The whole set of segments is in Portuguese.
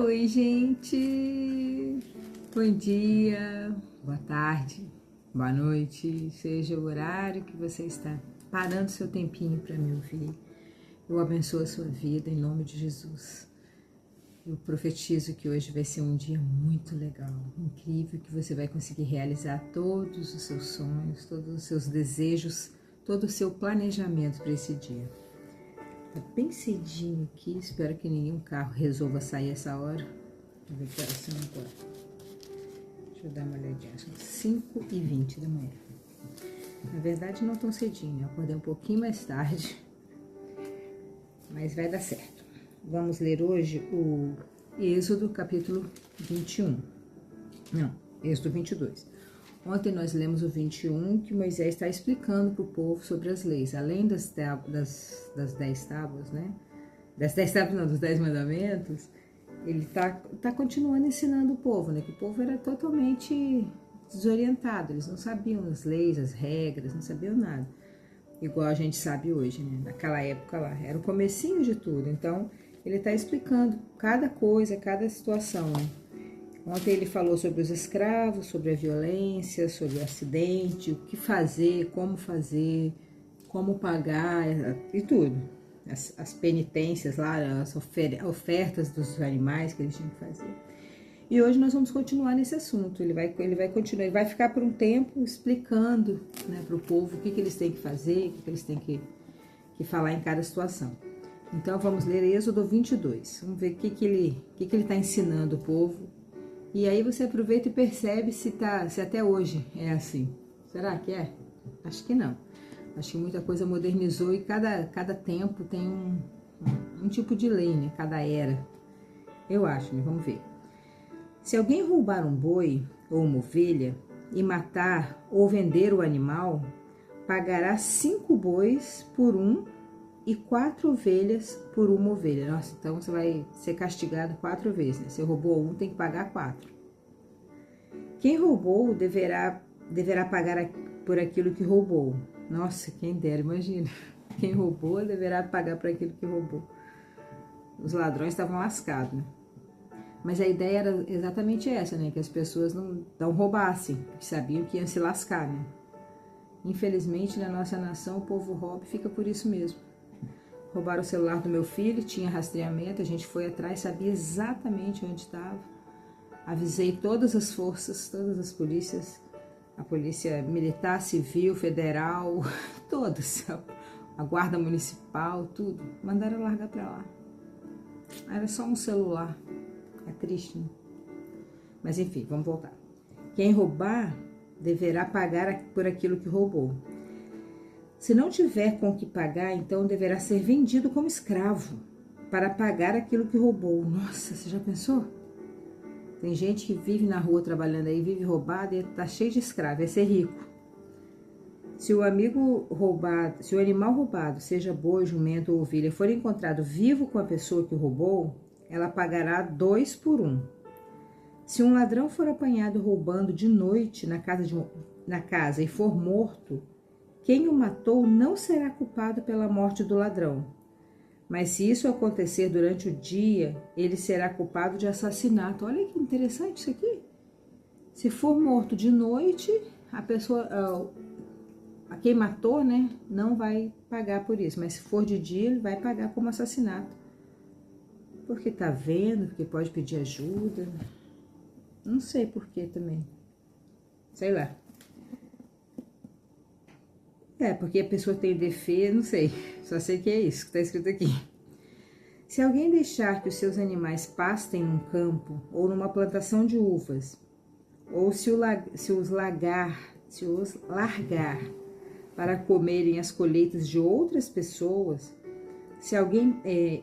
Oi, gente! Bom dia, boa tarde, boa noite, seja o horário que você está parando seu tempinho para me ouvir. Eu abençoo a sua vida em nome de Jesus. Eu profetizo que hoje vai ser um dia muito legal, incrível, que você vai conseguir realizar todos os seus sonhos, todos os seus desejos, todo o seu planejamento para esse dia. Tá bem cedinho aqui, espero que nenhum carro resolva sair essa hora. Deixa eu ver que horas são agora. Deixa eu dar uma olhadinha, são 5h20 da manhã. Na verdade não tão cedinho, eu acordei um pouquinho mais tarde, mas vai dar certo. Vamos ler hoje o Êxodo capítulo 21. Não, Êxodo 22. Ontem nós lemos o 21, que Moisés está explicando para o povo sobre as leis. Além das 10 tábuas, né? Das 10 tábuas não, dos 10 mandamentos, ele tá continuando ensinando o povo, né? Que o povo era totalmente desorientado, eles não sabiam as leis, as regras, não sabiam nada. Igual a gente sabe hoje, né? Naquela época lá, era o comecinho de tudo. Então, ele está explicando cada coisa, cada situação, né? Ontem ele falou sobre os escravos, sobre a violência, sobre o acidente, o que fazer, como pagar e tudo. As penitências lá, as ofertas dos animais que eles tinham que fazer. E hoje nós vamos continuar nesse assunto. Ele vai continuar, ele vai ficar por um tempo explicando, né, para o povo o que eles têm que fazer, o que eles têm que falar em cada situação. Então vamos ler Êxodo 22. Vamos ver o que ele está ensinando o povo. E aí você aproveita e percebe se até hoje é assim. Será que é? Acho que não. Acho que muita coisa modernizou e cada tempo tem um tipo de lei, né? Cada era. Eu acho, né? Vamos ver. Se alguém roubar um boi ou uma ovelha e matar ou vender o animal, pagará 5 bois por um e 4 ovelhas por uma ovelha. Nossa, então você vai ser castigado 4 vezes, né? Você roubou um, tem que pagar 4. Quem roubou deverá pagar por aquilo que roubou. Nossa, quem dera, imagina. Quem roubou deverá pagar por aquilo que roubou. Os ladrões estavam lascados, né? Mas a ideia era exatamente essa, né? Que as pessoas não roubassem, porque sabiam que iam se lascar, né? Infelizmente, na nossa nação, o povo rouba e fica por isso mesmo. Roubaram o celular do meu filho, tinha rastreamento, a gente foi atrás, sabia exatamente onde estava. Avisei todas as forças, todas as polícias, a polícia militar, civil, federal, todas, a guarda municipal, tudo. Mandaram largar para lá. Era só um celular. É triste, né? Mas enfim, vamos voltar. Quem roubar deverá pagar por aquilo que roubou. Se não tiver com o que pagar, então deverá ser vendido como escravo para pagar aquilo que roubou. Nossa, você já pensou? Tem gente que vive na rua trabalhando aí, vive roubado e tá cheio de escravo, é ser rico. Se o animal roubado, seja boi, jumento ou ovelha, for encontrado vivo com a pessoa que roubou, ela pagará 2 por 1. Se um ladrão for apanhado roubando de noite na casa e for morto, quem o matou não será culpado pela morte do ladrão. Mas se isso acontecer durante o dia, ele será culpado de assassinato. Olha que interessante isso aqui. Se for morto de noite, a quem matou, né, não vai pagar por isso. Mas se for de dia, ele vai pagar como assassinato. Porque tá vendo, porque pode pedir ajuda. Não sei por que também. Sei lá. Porque a pessoa tem defesa, não sei. Só sei que é isso que tá escrito aqui. Se alguém deixar que os seus animais pastem num campo ou numa plantação de uvas, ou se os largar para comerem as colheitas de outras pessoas,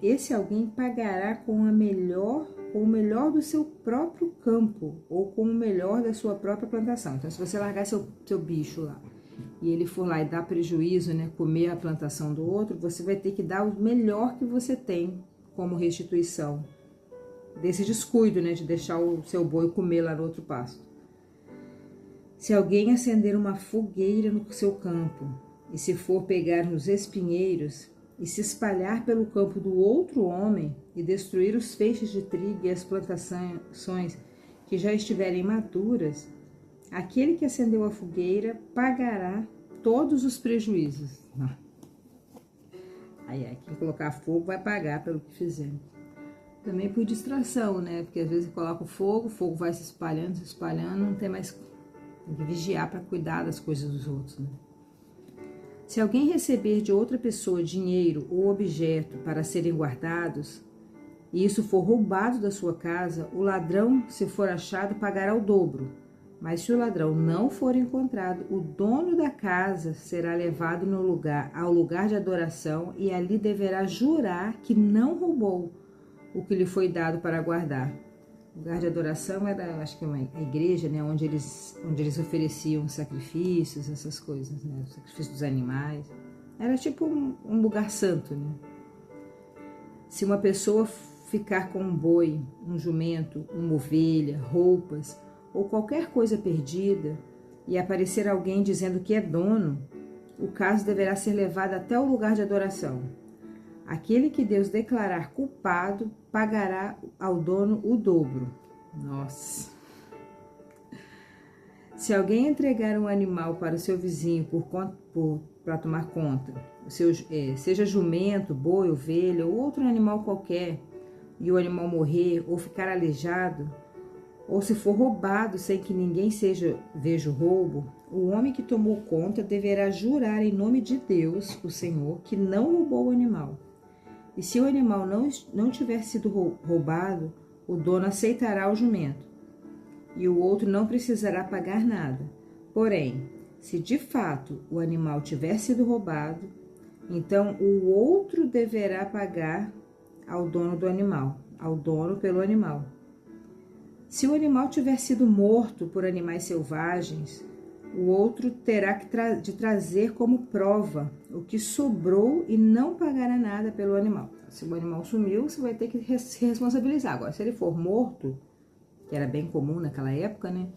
esse alguém pagará com o melhor do seu próprio campo ou com o melhor da sua própria plantação. Então, se você largar seu bicho lá e ele for lá e dar prejuízo, né, comer a plantação do outro, você vai ter que dar o melhor que você tem como restituição desse descuido, né, de deixar o seu boi comer lá no outro pasto. Se alguém acender uma fogueira no seu campo e se for pegar nos espinheiros, e se espalhar pelo campo do outro homem e destruir os feixes de trigo e as plantações que já estiverem maduras, aquele que acendeu a fogueira pagará todos os prejuízos. Aí, quem colocar fogo vai pagar pelo que fizer. Também por distração, né? Porque às vezes coloca o fogo vai se espalhando, não tem mais que vigiar para cuidar das coisas dos outros, né? Se alguém receber de outra pessoa dinheiro ou objeto para serem guardados, e isso for roubado da sua casa, o ladrão, se for achado, pagará o dobro. Mas se o ladrão não for encontrado, o dono da casa será levado ao lugar de adoração e ali deverá jurar que não roubou o que lhe foi dado para guardar. O lugar de adoração era, acho que uma igreja, né, onde eles ofereciam sacrifícios, essas coisas, né, o sacrifício dos animais. Era tipo um lugar santo, né? Se uma pessoa ficar com um boi, um jumento, uma ovelha, roupas ou qualquer coisa perdida e aparecer alguém dizendo que é dono, o caso deverá ser levado até o lugar de adoração. Aquele que Deus declarar culpado pagará ao dono o dobro. Nossa! Se alguém entregar um animal para o seu vizinho para tomar conta, seja jumento, boi, ovelha ou outro animal qualquer, e o animal morrer ou ficar aleijado, ou se for roubado sem que ninguém veja o roubo, o homem que tomou conta deverá jurar em nome de Deus, o Senhor, que não roubou o animal. E se o animal não tiver sido roubado, o dono aceitará o jumento, e o outro não precisará pagar nada. Porém, se de fato o animal tiver sido roubado, então o outro deverá pagar ao dono do animal, ao dono pelo animal. Se o animal tiver sido morto por animais selvagens, o outro terá de trazer como prova o que sobrou e não pagará nada pelo animal. Se o animal sumiu, você vai ter que se responsabilizar. Agora, se ele for morto, que era bem comum naquela época, né?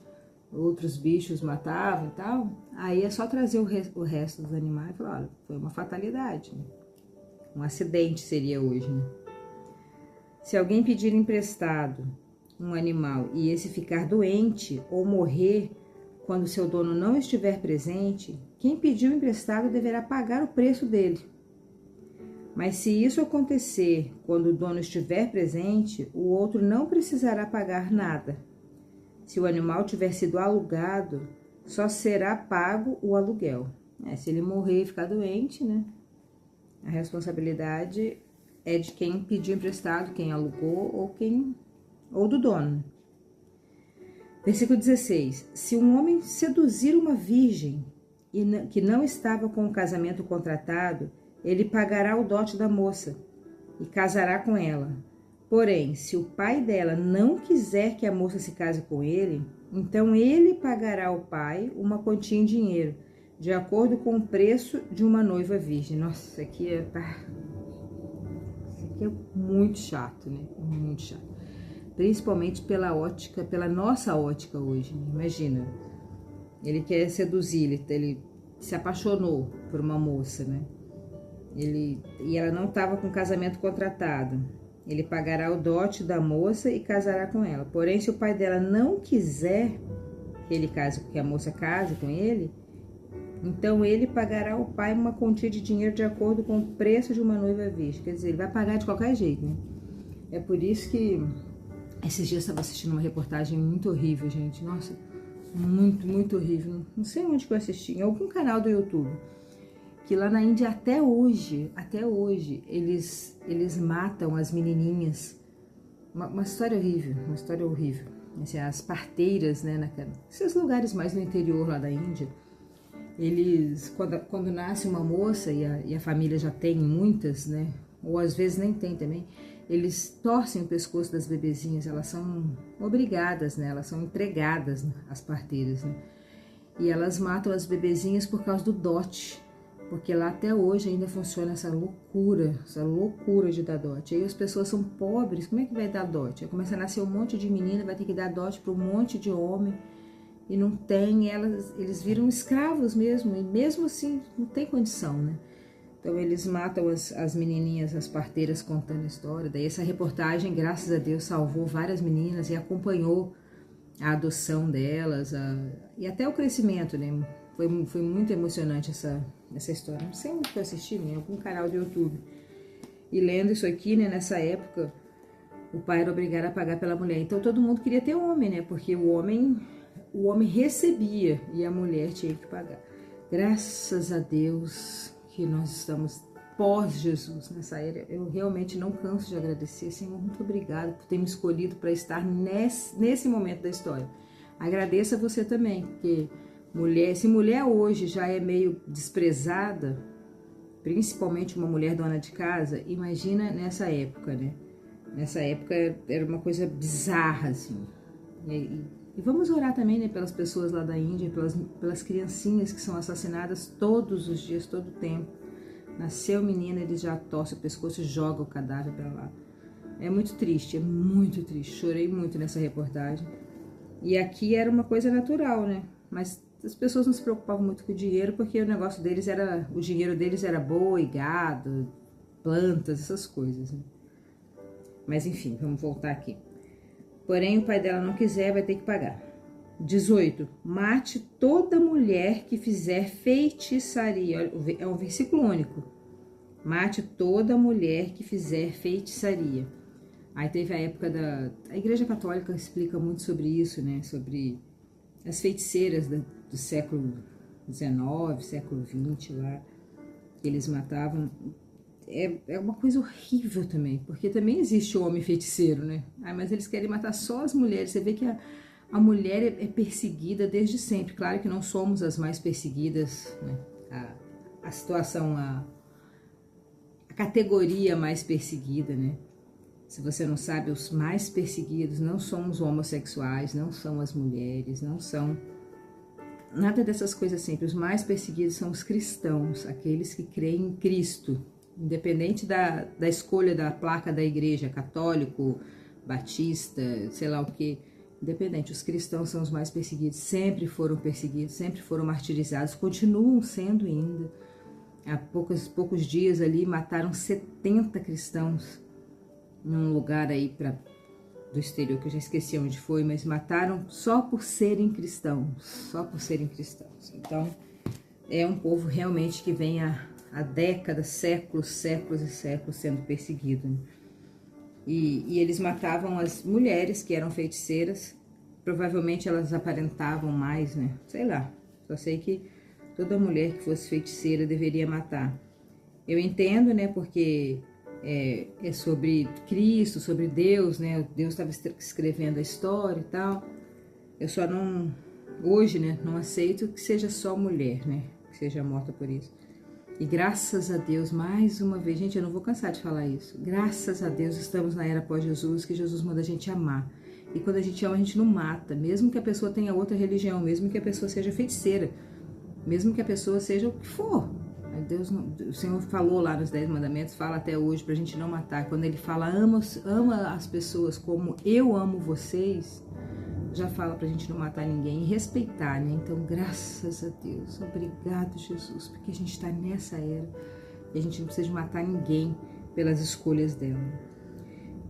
Outros bichos matavam e tal, aí é só trazer o resto dos animais e falar, olha, foi uma fatalidade, né? Um acidente seria hoje, né? Se alguém pedir emprestado um animal e esse ficar doente ou morrer quando seu dono não estiver presente, quem pediu emprestado deverá pagar o preço dele. Mas se isso acontecer quando o dono estiver presente, o outro não precisará pagar nada. Se o animal tiver sido alugado, só será pago o aluguel. Se ele morrer e ficar doente, né? A responsabilidade é de quem pediu emprestado, quem alugou ou do dono. Versículo 16. Se um homem seduzir uma virgem que não estava com o casamento contratado, ele pagará o dote da moça e casará com ela. Porém, se o pai dela não quiser que a moça se case com ele, então ele pagará ao pai uma quantia em dinheiro, de acordo com o preço de uma noiva virgem. Nossa, isso aqui é muito chato, né? Muito chato. Principalmente pela nossa ótica hoje. Imagina, ele quer seduzir, ele se apaixonou por uma moça, né? E ela não estava com casamento contratado. Ele pagará o dote da moça e casará com ela. Porém, se o pai dela não quiser que a moça case com ele, então ele pagará ao pai uma quantia de dinheiro de acordo com o preço de uma noiva virgem. Quer dizer, ele vai pagar de qualquer jeito, né? É por isso que esses dias eu estava assistindo uma reportagem muito horrível, gente. Nossa, muito, muito horrível. Não sei onde que eu assisti, em algum canal do YouTube. Que lá na Índia até hoje, eles matam as menininhas. Uma história horrível. Assim, as parteiras, né, esses lugares mais no interior lá da Índia, eles, quando nasce uma moça e a família já tem muitas, né, ou às vezes nem tem também, eles torcem o pescoço das bebezinhas, elas são obrigadas, né, elas são entregadas, né, às parteiras, né, e elas matam as bebezinhas por causa do dote. Porque lá até hoje ainda funciona essa loucura de dar dote. Aí as pessoas são pobres, como é que vai dar dote? Aí começa a nascer um monte de menina, vai ter que dar dote para um monte de homem. E não tem, eles viram escravos mesmo. E mesmo assim, não tem condição, né? Então eles matam as menininhas, as parteiras, contando a história. Daí essa reportagem, graças a Deus, salvou várias meninas e acompanhou a adoção delas e até o crescimento, né? Foi muito emocionante essa história. Não sei onde que eu assisti, em algum canal de YouTube. E lendo isso aqui, né, nessa época, o pai era obrigado a pagar pela mulher. Então todo mundo queria ter homem, né? Porque o homem recebia e a mulher tinha que pagar. Graças a Deus que nós estamos pós-Jesus nessa era. Eu realmente não canso de agradecer. Senhor, muito obrigado por ter me escolhido para estar nesse momento da história. Agradeço a você também, porque se mulher hoje já é meio desprezada, principalmente uma mulher dona de casa, imagina nessa época, né? Nessa época era uma coisa bizarra, assim. E vamos orar também, né, pelas pessoas lá da Índia, pelas criancinhas que são assassinadas todos os dias, todo o tempo. Nasceu menina, eles já torcem o pescoço e jogam o cadáver para lá. É muito triste, é muito triste. Chorei muito nessa reportagem. E aqui era uma coisa natural, né? Mas as pessoas não se preocupavam muito com o dinheiro, porque o dinheiro deles era boi, gado, plantas, essas coisas, né? Mas enfim, vamos voltar aqui. Porém, o pai dela não quiser, vai ter que pagar. 18. Mate toda mulher que fizer feitiçaria. É um versículo único. Mate toda mulher que fizer feitiçaria. Aí teve a época A Igreja Católica explica muito sobre isso, né? Sobre as feiticeiras do século XIX, século XX lá, que eles matavam. É uma coisa horrível também, porque também existe o homem feiticeiro, né? Mas eles querem matar só as mulheres. Você vê que a mulher é perseguida desde sempre. Claro que não somos as mais perseguidas, né? A situação, a categoria mais perseguida, né? Se você não sabe, os mais perseguidos não são os homossexuais, não são as mulheres, não são nada dessas coisas sempre. Os mais perseguidos são os cristãos, aqueles que creem em Cristo. Independente da escolha da placa da igreja, católico, batista, sei lá o que, independente, os cristãos são os mais perseguidos, sempre foram martirizados, continuam sendo ainda. Há poucos dias ali mataram 70 cristãos num lugar aí do exterior, que eu já esqueci onde foi, mas mataram só por serem cristãos, Então, é um povo realmente que vem há décadas, séculos e séculos sendo perseguido, né? E eles matavam as mulheres que eram feiticeiras. Provavelmente elas aparentavam mais, né? Sei lá. Só sei que toda mulher que fosse feiticeira deveria matar. Eu entendo, né? Porque é sobre Cristo, sobre Deus, né? Deus estava escrevendo a história e tal. Eu só não... Hoje, né? Não aceito que seja só mulher, né? Que seja morta por isso. E graças a Deus, mais uma vez, gente, eu não vou cansar de falar isso. Graças a Deus estamos na era pós-Jesus, que Jesus manda a gente amar. E quando a gente ama, a gente não mata. Mesmo que a pessoa tenha outra religião, mesmo que a pessoa seja feiticeira, mesmo que a pessoa seja o que for. O Senhor falou lá nos 10 mandamentos, fala até hoje pra gente não matar. Quando ele fala, ama as pessoas como eu amo vocês, já fala pra gente não matar ninguém e respeitar, né? Então, graças a Deus, obrigado, Jesus, porque a gente tá nessa era e a gente não precisa de matar ninguém pelas escolhas dela.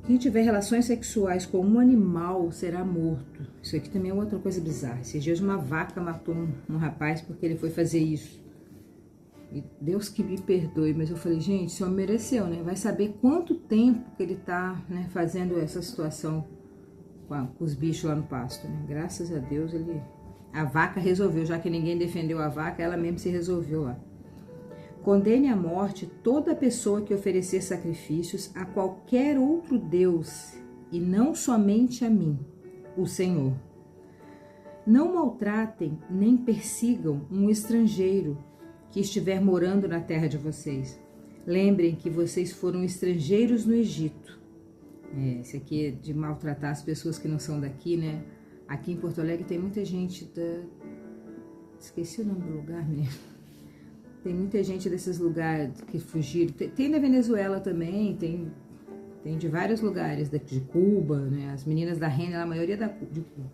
Quem tiver relações sexuais com um animal será morto. Isso aqui também é outra coisa bizarra. Esses dias uma vaca matou um rapaz porque ele foi fazer isso. E Deus que me perdoe, mas eu falei, gente, o senhor mereceu, né? Vai saber quanto tempo que ele tá, né, fazendo essa situação com os bichos lá no pasto, né? Graças a Deus a vaca resolveu, já que ninguém defendeu a vaca, ela mesmo se resolveu lá. Condene à morte toda pessoa que oferecer sacrifícios a qualquer outro Deus e não somente a mim, o Senhor. Não maltratem nem persigam um estrangeiro que estiver morando na terra de vocês. Lembrem que vocês foram estrangeiros no Egito. Esse aqui é de maltratar as pessoas que não são daqui, né? Aqui em Porto Alegre tem muita gente Esqueci o nome do lugar mesmo. Tem muita gente desses lugares que fugiram. Tem na Venezuela também, tem de vários lugares, de Cuba, né? As meninas da Renner, a maioria de Cuba.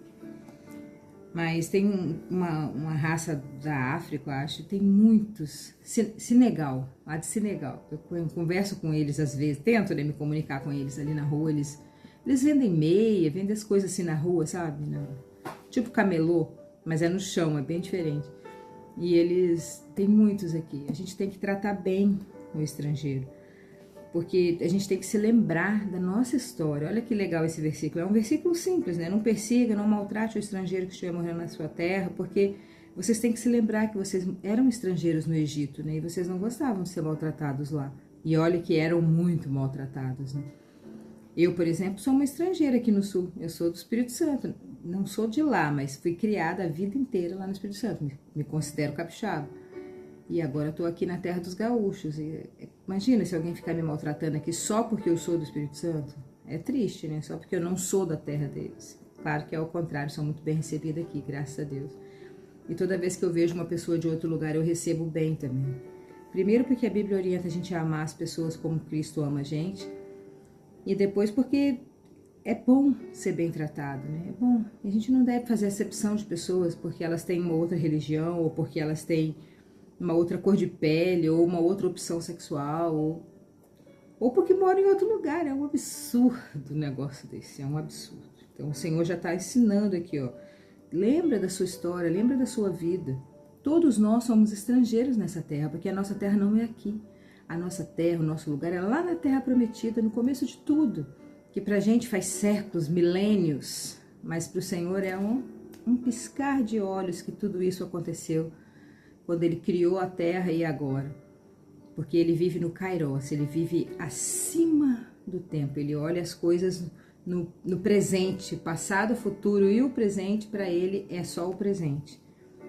Mas tem uma raça da África, eu acho, tem muitos. Senegal, lá de Senegal. Eu converso com eles às vezes, tento, né, me comunicar com eles ali na rua. Eles vendem meia, vendem as coisas assim na rua, sabe? Tipo camelô, mas é no chão, é bem diferente. E eles têm muitos aqui. A gente tem que tratar bem o estrangeiro, porque a gente tem que se lembrar da nossa história. Olha que legal esse versículo. É um versículo simples, né? Não persiga, não maltrate o estrangeiro que estiver morando na sua terra, porque vocês têm que se lembrar que vocês eram estrangeiros no Egito, né? E vocês não gostavam de ser maltratados lá. E olha que eram muito maltratados, né? Eu, por exemplo, sou uma estrangeira aqui no Sul. Eu sou do Espírito Santo. Não sou de lá, mas fui criada a vida inteira lá no Espírito Santo. Me considero capixaba. E agora estou aqui na terra dos gaúchos. E imagina se alguém ficar me maltratando aqui só porque eu sou do Espírito Santo. É triste, né? Só porque eu não sou da terra deles. Claro que é o contrário, sou muito bem recebida aqui, graças a Deus. E toda vez que eu vejo uma pessoa de outro lugar, eu recebo bem também. Primeiro porque a Bíblia orienta a gente a amar as pessoas como Cristo ama a gente. E depois porque é bom ser bem tratado, né? É bom. E a gente não deve fazer acepção de pessoas porque elas têm uma outra religião, ou porque elas têm uma outra cor de pele, ou uma outra opção sexual, ou porque moram em outro lugar. É um absurdo um negócio desse, é um absurdo. Então o Senhor já está ensinando aqui, ó. Lembra da sua história, lembra da sua vida. Todos nós somos estrangeiros nessa terra, porque a nossa terra não é aqui. A nossa terra, o nosso lugar é lá na Terra Prometida, no começo de tudo, que pra gente faz séculos, milênios, mas pro Senhor é um piscar de olhos que tudo isso aconteceu quando Ele criou a terra e agora. Porque Ele vive no Kairos, Ele vive acima do tempo, Ele olha as coisas no presente, passado, futuro e o presente para Ele é só o presente.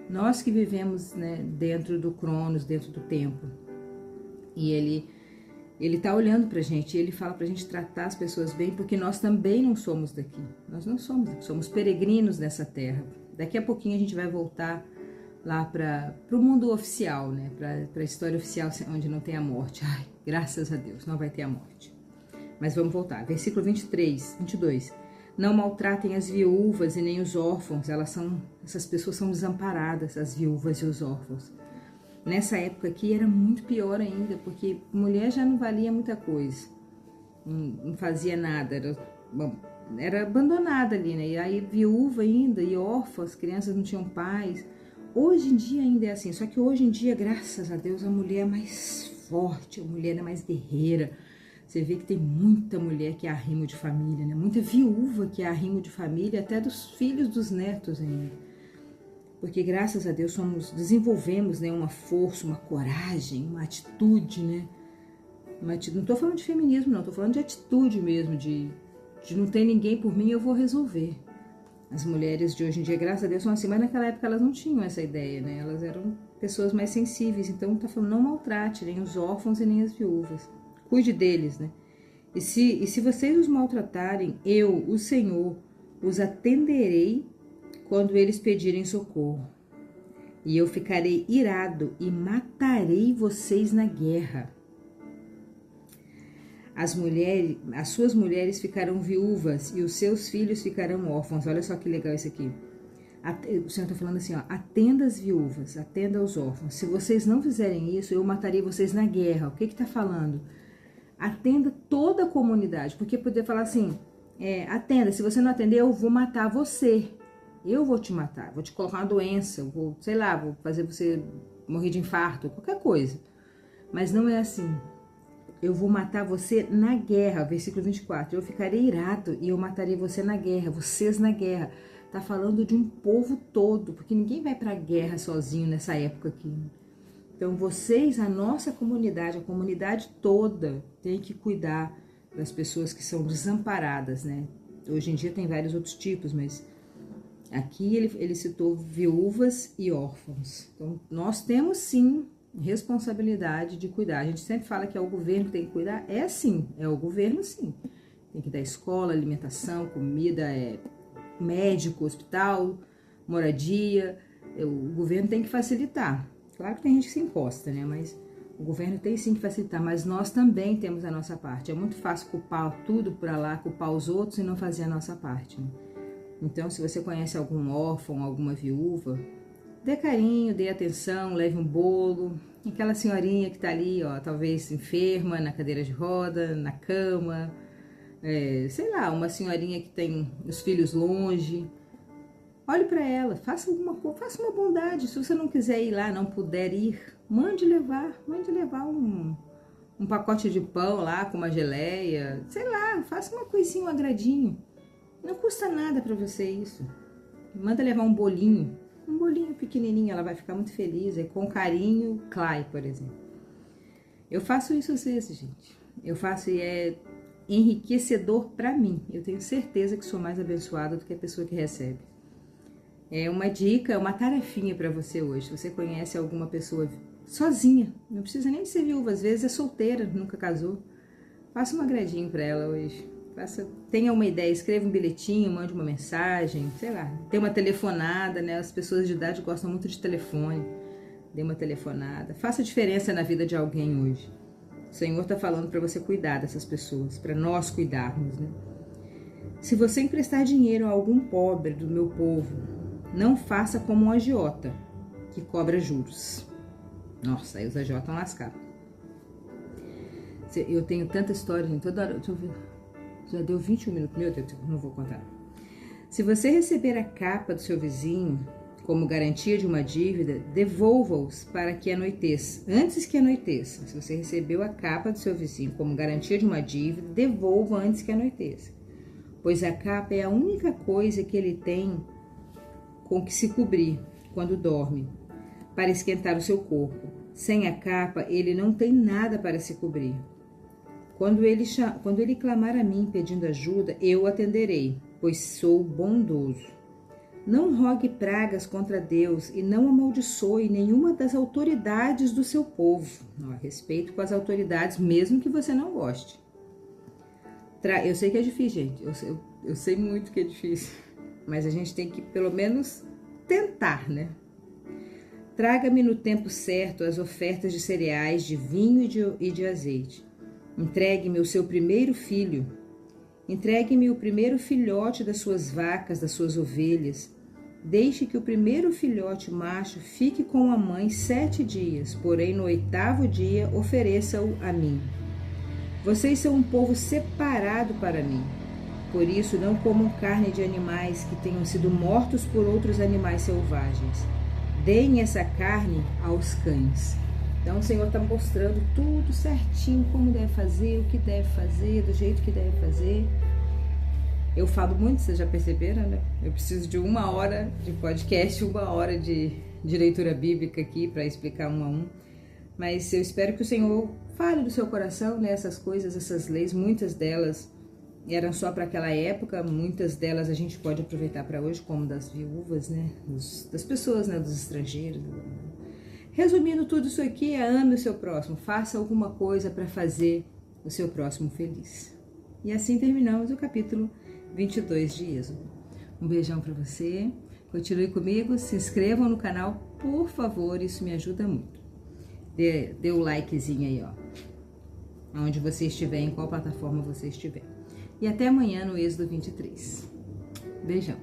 Nós que vivemos, né, dentro do Cronos, dentro do tempo. E ele tá olhando pra gente, e ele fala pra gente tratar as pessoas bem, porque nós também não somos daqui. Nós não somos daqui, somos peregrinos nessa terra. Daqui a pouquinho a gente vai voltar lá pro mundo oficial, né? Pra história oficial, onde não tem a morte. Ai, graças a Deus, não vai ter a morte. Mas vamos voltar. Versículo 22. Não maltratem as viúvas e nem os órfãos. Essas pessoas são desamparadas, as viúvas e os órfãos. Nessa época aqui era muito pior ainda, porque mulher já não valia muita coisa, não fazia nada, era abandonada ali, né? E aí viúva ainda, e órfã, as crianças não tinham pais. Hoje em dia ainda é assim, só que hoje em dia, graças a Deus, a mulher é mais forte, a mulher é mais guerreira. Você vê que tem muita mulher que é arrimo de família, né? Muita viúva que é arrimo de família, até dos filhos, dos netos ainda. Porque graças a Deus desenvolvemos, né, uma força, uma coragem, uma atitude, né? Não estou falando de feminismo, não, estou falando de atitude mesmo, de não ter ninguém por mim, eu vou resolver. As mulheres de hoje em dia, graças a Deus, são assim, mas naquela época elas não tinham essa ideia, né? Elas eram pessoas mais sensíveis, então está falando, não maltrate nem os órfãos e nem as viúvas. Cuide deles, né? E se vocês os maltratarem, eu, o Senhor, os atenderei quando eles pedirem socorro. E eu ficarei irado e matarei vocês na guerra. As suas mulheres ficarão viúvas e os seus filhos ficarão órfãos. Olha só que legal isso aqui. O Senhor está falando assim, ó, atenda as viúvas, atenda os órfãos. Se vocês não fizerem isso, eu matarei vocês na guerra. O que está falando? Atenda toda a comunidade, porque poder falar assim, atenda, se você não atender, eu vou matar você. Eu vou te matar, vou te colocar uma doença, vou fazer você morrer de infarto, qualquer coisa. Mas não é assim. Eu vou matar você na guerra, versículo 24. Eu ficarei irado e eu matarei você na guerra, vocês na guerra. Tá falando de um povo todo, porque ninguém vai pra guerra sozinho nessa época aqui. Então vocês, a nossa comunidade, a comunidade toda, tem que cuidar das pessoas que são desamparadas, né? Hoje em dia tem vários outros tipos, mas aqui ele citou viúvas e órfãos. Então, nós temos sim responsabilidade de cuidar. A gente sempre fala que é o governo que tem que cuidar. É sim, é o governo sim. Tem que dar escola, alimentação, comida, médico, hospital, moradia. O governo tem que facilitar. Claro que tem gente que se encosta, né? Mas o governo tem sim que facilitar. Mas nós também temos a nossa parte. É muito fácil culpar tudo para lá, culpar os outros e não fazer a nossa parte, né? Então, se você conhece algum órfão, alguma viúva, dê carinho, dê atenção, leve um bolo. Aquela senhorinha que está ali, ó, talvez enferma, na cadeira de roda, na cama, sei lá, uma senhorinha que tem os filhos longe. Olhe para ela, faça alguma coisa, faça uma bondade. Se você não quiser ir lá, não puder ir, mande levar um pacote de pão lá com uma geleia, sei lá, faça uma coisinha, um agradinho. Não custa nada para você isso. Manda levar um bolinho pequenininho, ela vai ficar muito feliz. Com carinho, Clay, por exemplo. Eu faço isso às vezes, gente. Eu faço e é enriquecedor para mim. Eu tenho certeza que sou mais abençoada do que a pessoa que recebe. É uma dica, uma tarefinha para você hoje. Se você conhece alguma pessoa sozinha, não precisa nem ser viúva, às vezes é solteira, nunca casou. Faça um agradinho para ela hoje. Tenha uma ideia, escreva um bilhetinho, mande uma mensagem, sei lá. Dê uma telefonada, né? As pessoas de idade gostam muito de telefone. Dê uma telefonada. Faça diferença na vida de alguém hoje. O Senhor está falando para você cuidar dessas pessoas, para nós cuidarmos, né? Se você emprestar dinheiro a algum pobre do meu povo, não faça como um agiota, que cobra juros. Nossa, aí os agiotas estão lascados. Eu tenho tanta história, gente, toda hora. Deixa eu ver. Já deu 21 minutos, meu Deus, não vou contar. Se você receber a capa do seu vizinho como garantia de uma dívida, devolva-os para que anoiteça. Antes que anoiteça. Se você recebeu a capa do seu vizinho como garantia de uma dívida, devolva antes que anoiteça. Pois a capa é a única coisa que ele tem com que se cobrir quando dorme, para esquentar o seu corpo. Sem a capa, ele não tem nada para se cobrir. Quando ele clamar a mim pedindo ajuda, eu o atenderei, pois sou bondoso. Não rogue pragas contra Deus e não amaldiçoe nenhuma das autoridades do seu povo. Respeito com as autoridades, mesmo que você não goste. Eu sei que é difícil, gente. Eu sei muito que é difícil. Mas a gente tem que, pelo menos, tentar, né? Traga-me no tempo certo as ofertas de cereais, de vinho e de azeite. Entregue-me o seu primeiro filho. Entregue-me o primeiro filhote das suas vacas, das suas ovelhas. Deixe que o primeiro filhote macho fique com a mãe 7 dias, porém no 8º dia ofereça-o a mim. Vocês são um povo separado para mim. Por isso, não comam carne de animais que tenham sido mortos por outros animais selvagens. Deem essa carne aos cães. Então, o Senhor está mostrando tudo certinho, como deve fazer, o que deve fazer, do jeito que deve fazer. Eu falo muito, vocês já perceberam, né? Eu preciso de 1 hora de podcast, 1 hora de leitura bíblica aqui para explicar um a um. Mas eu espero que o Senhor fale do seu coração, né? Essas coisas, essas leis, muitas delas eram só para aquela época, muitas delas a gente pode aproveitar para hoje, como das viúvas, né? Das pessoas, né? Dos estrangeiros. Resumindo tudo isso aqui, ame o seu próximo, faça alguma coisa para fazer o seu próximo feliz. E assim terminamos o capítulo 22 de Êxodo. Um beijão para você, continue comigo, se inscrevam no canal, por favor, isso me ajuda muito. Dê o likezinho aí, ó, onde você estiver, em qual plataforma você estiver. E até amanhã no Êxodo 23. Beijão.